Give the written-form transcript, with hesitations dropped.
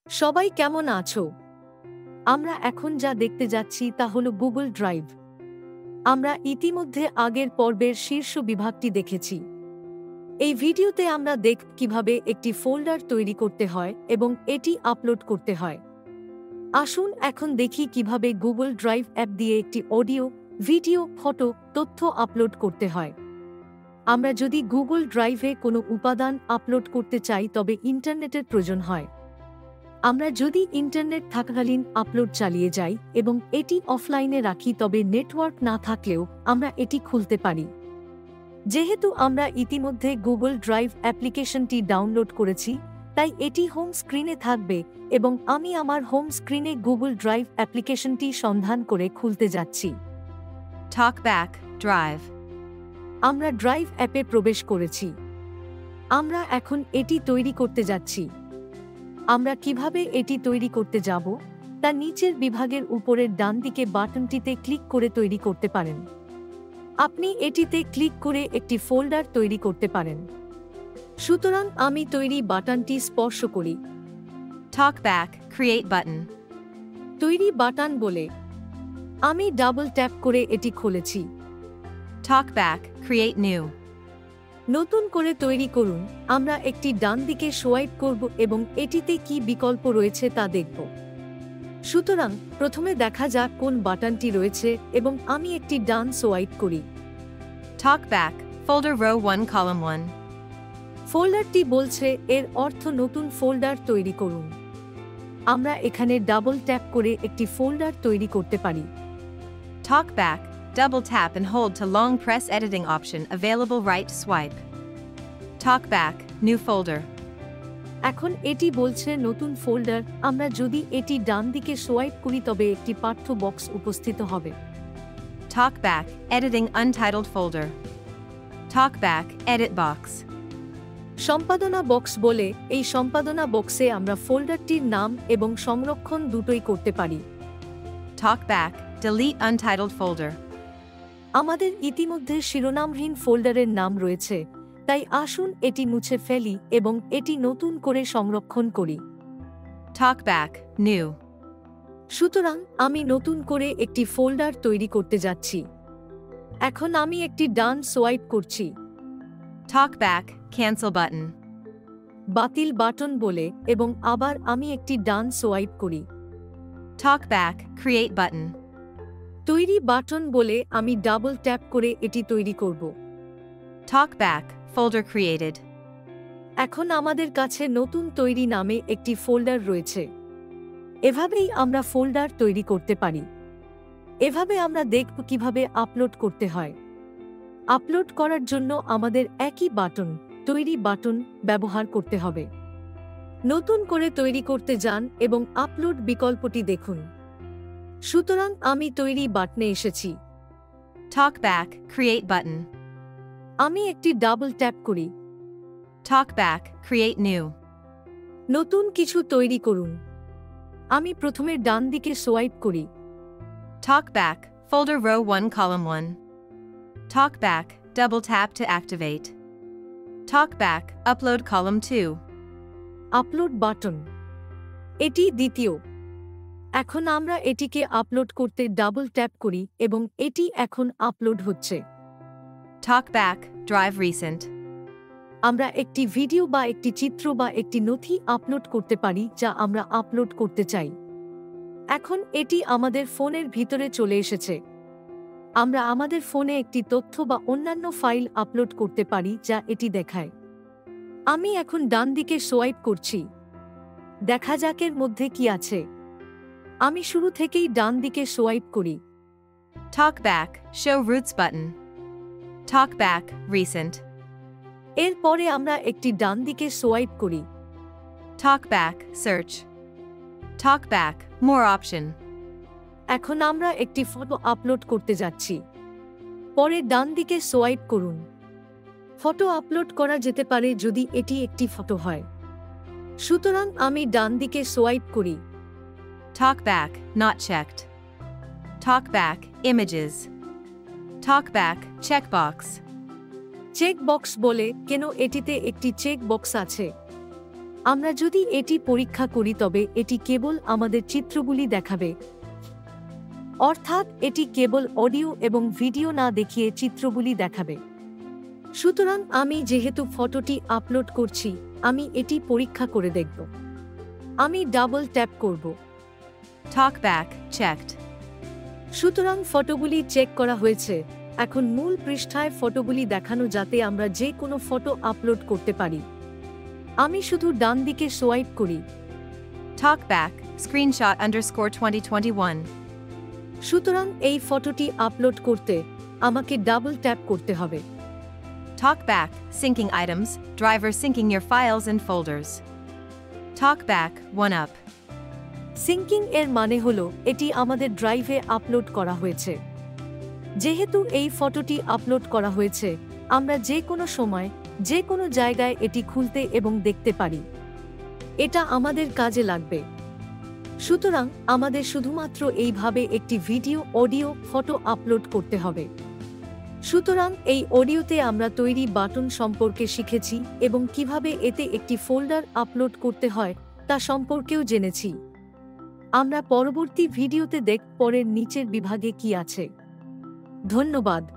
সবাই কেমন আছো? আমরা এখন যা দেখতে যাচ্ছি তা হলো গুগল ড্রাইভ। আমরা ইতিমধ্যে আগের পর্বের শীর্ষ বিভাগটি দেখেছি। এই ভিডিওতে আমরা দেখব কিভাবে একটি ফোল্ডার তৈরি করতে হয় এবং এটি আপলোড করতে হয়। আসুন এখন দেখি কিভাবে গুগল ড্রাইভ অ্যাপ দিয়ে একটি অডিও, ভিডিও, ফটো, তথ্য আপলোড করতে হয়। আমরা যদি গুগল ড্রাইভে কোনো উপাদান আপলোড করতে চাই তবে ইন্টারনেটের প্রয়োজন হয়। আমরা যদি ইন্টারনেট থাকাকালীন আপলোড চালিয়ে যাই এবং এটি অফলাইনে রাখি তবে নেটওয়ার্ক না থাকলেও আমরা এটি খুলতে পারি। যেহেতু আমরা ইতিমধ্যে গুগল ড্রাইভ অ্যাপ্লিকেশনটি ডাউনলোড করেছি, তাই এটি হোম স্ক্রিনে থাকবে এবং আমি আমার হোম স্ক্রিনে গুগল ড্রাইভ অ্যাপ্লিকেশনটি সন্ধান করে খুলতে যাচ্ছি। TalkBack Drive. আমরা ড্রাইভ অ্যাপে প্রবেশ করেছি। আমরা এখন এটি তৈরি করতে যাচ্ছি। আমরা কিভাবে এটি তৈরি করতে যাব তা নিচের বিভাগের উপরের ডান দিকে বাটনটিতে ক্লিক করে তৈরি করতে পারেন। আপনি এটিতে ক্লিক করে একটি ফোল্ডার তৈরি করতে পারেন। সুতরাং আমি তৈরি বাটনটি স্পর্শ করি। TalkBack Create button. তৈরি বাটন বলে আমি ডাবল ট্যাপ করে এটি খুলেছি। TalkBack Create new. নতুন করে তৈরি করুন। আমরা একটি ডান দিকে সোয়াইপ করব এবং এটিতে কি বিকল্প রয়েছে তা দেখব। সুতরাং প্রথমে দেখা যাক কোন বাটনটি রয়েছে এবং আমি একটি ডান সোয়াইপ করি। TalkBack Folder Row 1 Column 1. ফোল্ডারটি বলছে এর অর্থ নতুন ফোল্ডার তৈরি করুন। আমরা এখানে ডাবল ট্যাপ করে একটি ফোল্ডার তৈরি করতে পারি। TalkBack double tap and hold to long press editing option available right swipe. TalkBack new folder. এখন এটি বলছে নতুন ফোল্ডার। আমরা যদি এটি ডান দিকে সোয়াইপ করি তবে একটি পাঠ্য বক্স উপস্থিত হবে। TalkBack editing untitled folder. TalkBack edit box. সম্পাদনা বক্স বলে এই সম্পাদনা বক্সে আমরা ফোল্ডারটির নাম এবং সংরক্ষণ দুটোই করতে পারি। TalkBack delete untitled folder. আমাদের ইতিমধ্যে শিরোনামহীন ফোল্ডারের নাম রয়েছে, তাই আসুন এটি মুছে ফেলি এবং এটি নতুন করে সংরক্ষণ করি। TalkBack new. সুতরাং আমি নতুন করে একটি ফোল্ডার তৈরি করতে যাচ্ছি। এখন আমি একটি ডান সোয়াইপ করছি। TalkBack cancel button. বাতিল বাটন বলে এবং আবার আমি একটি ডান সোয়াইপ করি। TalkBack create button. তৈরি বাটন বলে আমি ডাবল ট্যাপ করে এটি তৈরি করব। TalkBack folder created. এখন আমাদের কাছে নতুন তৈরি নামে একটি ফোল্ডার রয়েছে। এভাবেই আমরা ফোল্ডার তৈরি করতে পারি। এভাবে আমরা দেখব কিভাবে আপলোড করতে হয়। আপলোড করার জন্য আমাদের একই বাটন, তৈরি বাটন, ব্যবহার করতে হবে। নতুন করে তৈরি করতে যান এবং আপলোড বিকল্পটি দেখুন। সুতরাং আমি তৈরি বাটনে এসেছি। TalkBack create button. আমি একটি ডাবল ট্যাপ করি। TalkBack create new. নতুন কিছু তৈরি করুন। আমি প্রথমে ডান দিকে সোয়াইপ করি। TalkBack folder row 1 column 1. TalkBack double tap to activate. TalkBack upload column 2. Upload button. এটি দ্বিতীয়। এখন আমরা এটিকে আপলোড করতে ডাবল ট্যাপ করি এবং এটি এখন আপলোড হচ্ছে। TalkBack drive recent. আমরা একটি ভিডিও বা একটি চিত্র বা একটি নথি আপলোড করতে পারি যা আমরা আপলোড করতে চাই। এখন এটি আমাদের ফোনের ভিতরে চলে এসেছে। আমরা আমাদের ফোনে একটি তথ্য বা অন্যান্য ফাইল আপলোড করতে পারি যা এটি দেখায়। আমি এখন ডান দিকে সোয়াইপ করছি। দেখা যাক এর মধ্যে কি আছে। আমি শুরু থেকেই ডান দিকে সোয়াইপ করি। TalkBack show roots button. TalkBack recent. এরপরে আমরা একটি ডান দিকে সোয়াইপ করি। TalkBack search. TalkBack more option. এখন আমরা একটি ফটো আপলোড করতে যাচ্ছি। পরে ডান দিকে সোয়াইপ করুন। ফটো আপলোড করা যেতে পারে যদি এটি একটি ফটো হয়। সুতরাং আমি ডান দিকে সোয়াইপ করি। TalkBack not checked. TalkBack images. TalkBack checkbox. Check box বলে কেন এটিতে একটি চেক বক্স আছে। আমরা যদি এটি পরীক্ষা করি তবে এটি কেবল আমাদের চিত্রগুলি দেখাবে, অর্থাৎ এটি কেবল অডিও এবং ভিডিও না দেখিয়ে চিত্রগুলি দেখাবে। সুতরাং আমি যেহেতু ফটোটি আপলোড করছি, আমি এটি পরীক্ষা করে দেখব। আমি ডাবল ট্যাপ করব। Talkback checked. সুতরাং ফটোগুলি চেক করা হয়েছে। এখন মূল পৃষ্ঠায় ফটোগুলি দেখানো যাতে আমরা যে কোনো ফটো আপলোড করতে পারি। আমি শুধু ডান দিকে সোয়াইপ করি। Talkback screenshot_2021. সুতরাং এই ফটোটি আপলোড করতে আমাকে ডাবল ট্যাপ করতে হবে। Talkback syncing items, driver syncing your files and folders. Talkback 1UP. Sinking এর মানে হলো এটি আমাদের ড্রাইভে আপলোড করা হয়েছে। যেহেতু এই ফটোটি আপলোড করা হয়েছে, আমরা যে কোনো সময় যে কোনো জায়গায় এটি খুলতে এবং দেখতে পারি। এটা আমাদের কাজে লাগবে। সুতরাং আমাদের শুধুমাত্র এইভাবে একটি ভিডিও, অডিও, ফটো আপলোড করতে হবে। সুতরাং এই অডিওতে আমরা তৈরি বাটন সম্পর্কে শিখেছি এবং কিভাবে এতে একটি ফোল্ডার আপলোড করতে হয় তা সম্পর্কেও জেনেছি। আমরা পরবর্তী ভিডিওতে দেখব পরের নিচের বিভাগে কি আছে। ধন্যবাদ।